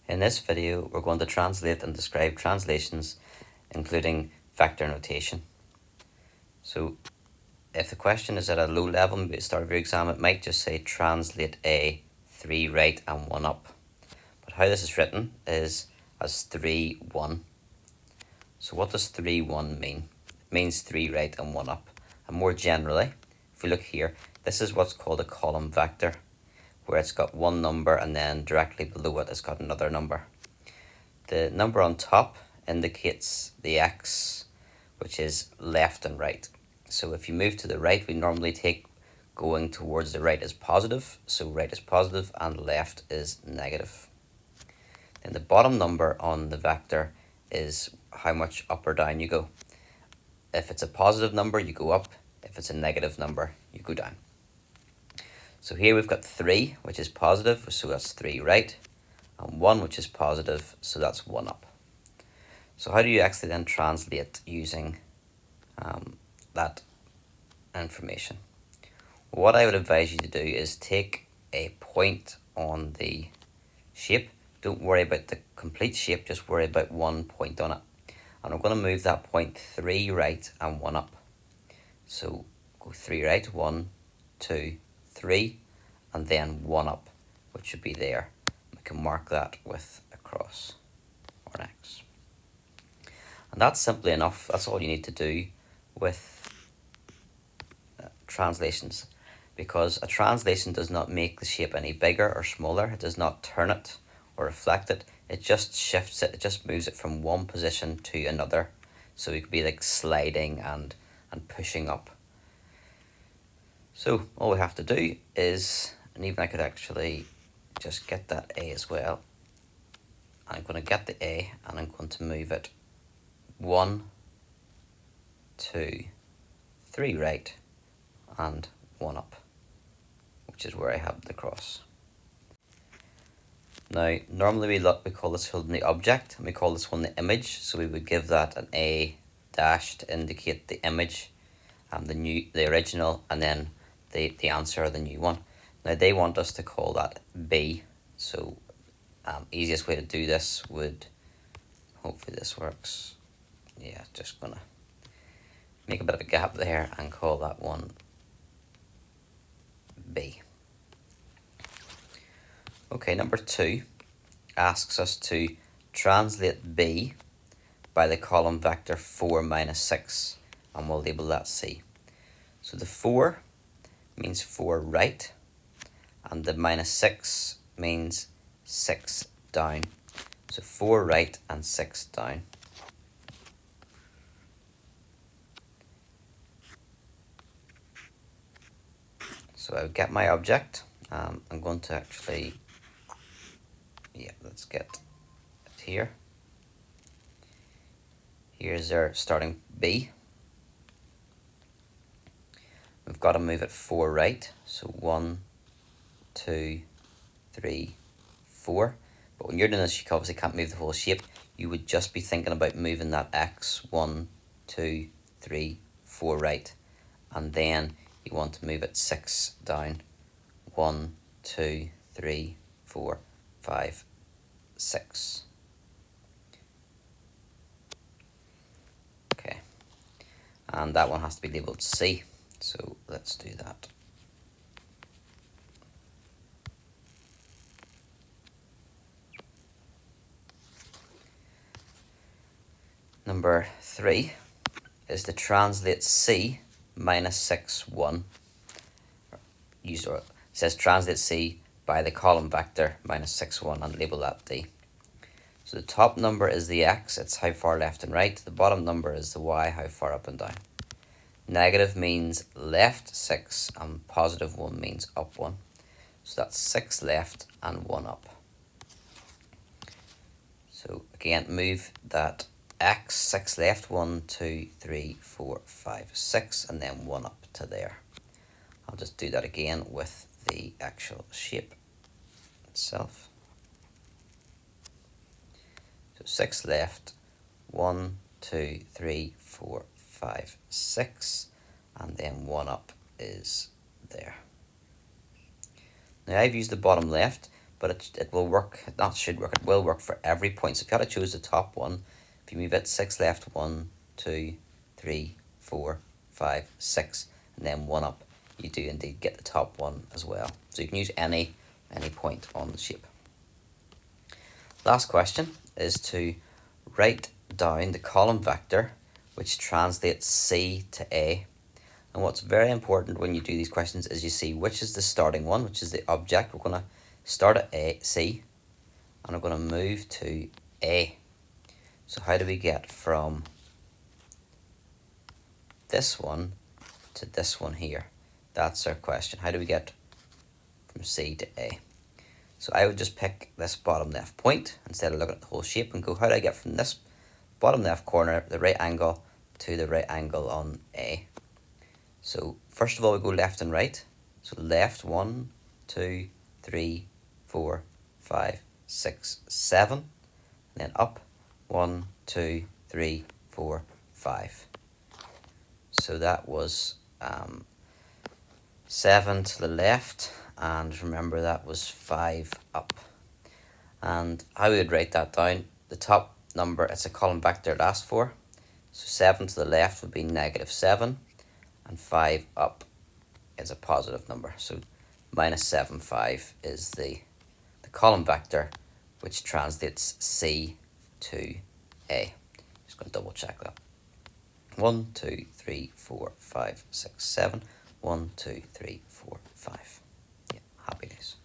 In this video, we're going to translate and describe translations, including vector notation. So, if the question is at a low level, maybe at the start of your exam, it might just say translate A, 3 right and 1 up. But how this is written is as 3, 1. So what does 3, 1 mean? It means 3 right and 1 up. And more generally, if we look here, this is what's called a column vector, where it's got one number and then directly below it it's got another number. The number on top indicates the x, which is left and right. So if you move to the right, we normally take going towards the right as positive, so right is positive and left is negative. Then the bottom number on the vector is how much up or down you go. If it's a positive number, you go up. If it's a negative number, you go down. So here we've got 3, which is positive, so that's 3 right, and 1, which is positive, so that's 1 up. So how do you actually then translate using that information? What I would advise you to do is take a point on the shape. Don't worry about the complete shape, just worry about one point on it. And I'm going to move that point 3 right and 1 up. So go 3 right, 1, 2, 3, and then 1 up, which should be there. We can mark that with a cross or an X. And that's simply enough. That's all you need to do with translations, because a translation does not make the shape any bigger or smaller. It does not turn it or reflect it. It just shifts it. It just moves it from one position to another. So it could be like sliding and pushing up. So all we have to do is, and even I could actually just get that A as well. I'm going to get the A and I'm going to move it 1, 2, 3 right and 1 up, which is where I have the cross. Now, normally we call this one the object, and we call this one the image. So we would give that an A dash to indicate the image, the original, and then the answer, the new one. Now they want us to call that B. So easiest way to do this would, hopefully this works. Yeah, just gonna make a bit of a gap there and call that one B. Okay, number 2 asks us to translate B by the column vector 4 minus 6, and we'll label that C. So the 4 means 4 right, and the minus 6 means 6 down. So 4 right and 6 down. So I'll get my object. I'm going to actually, let's get it here. Here's our starting B. We've got to move it 4 right. So 1, 2, 3, 4. But when you're doing this, you obviously can't move the whole shape. You would just be thinking about moving that X 1, 2, 3, 4 right. And then you want to move it 6 down. 1, 2, 3, 4, 5, 6. Okay. And that one has to be labelled C. So let's do that. Number 3 is to translate C minus 6, 1. It says translate C by the column vector minus 6, 1 and label that D. So the top number is the X, it's how far left and right. The bottom number is the Y, how far up and down. Negative means left 6 and positive 1 means up 1. So that's 6 left and 1 up. So again, move that X 6 left, 1, 2, 3, 4, 5, 6, and then 1 up to there. I'll just do that again with the actual shape itself. So 6 left, 1, 2, 3, 4, 5, 6, and then 1 up is there. Now I've used the bottom left, but it will work, not should work, it will work for every point. So if you had to choose the top one, if you move it 6 left, 1, 2, 3, 4, 5, 6, and then 1 up, you do indeed get the top one as well. So you can use any point on the shape. Last question is to write down the column vector which translates C to A. And what's very important when you do these questions is you see which is the starting one, which is the object. We're going to start at C, and we're going to move to A. So how do we get from this one to this one here? That's our question. How do we get from C to A? So I would just pick this bottom left point instead of looking at the whole shape and go, how do I get from this bottom left corner, the right angle, to the right angle on A? So first of all, we go left and right. So left, 1, 2, 3, 4, 5, 6, 7. And then up, 1, 2, 3, 4, 5. So that was 7 to the left, and remember that was 5 up. And how we would write that down, the top number, it's a column vector it asked for. So 7 to the left would be -7, and 5 up is a positive number. So -7, 5 is the column vector which translates C to A. Just going to double check that. 1, 2, 3, 4, 5, 6, 7. 1, 2, 3, 4, 5. Yeah, happy days.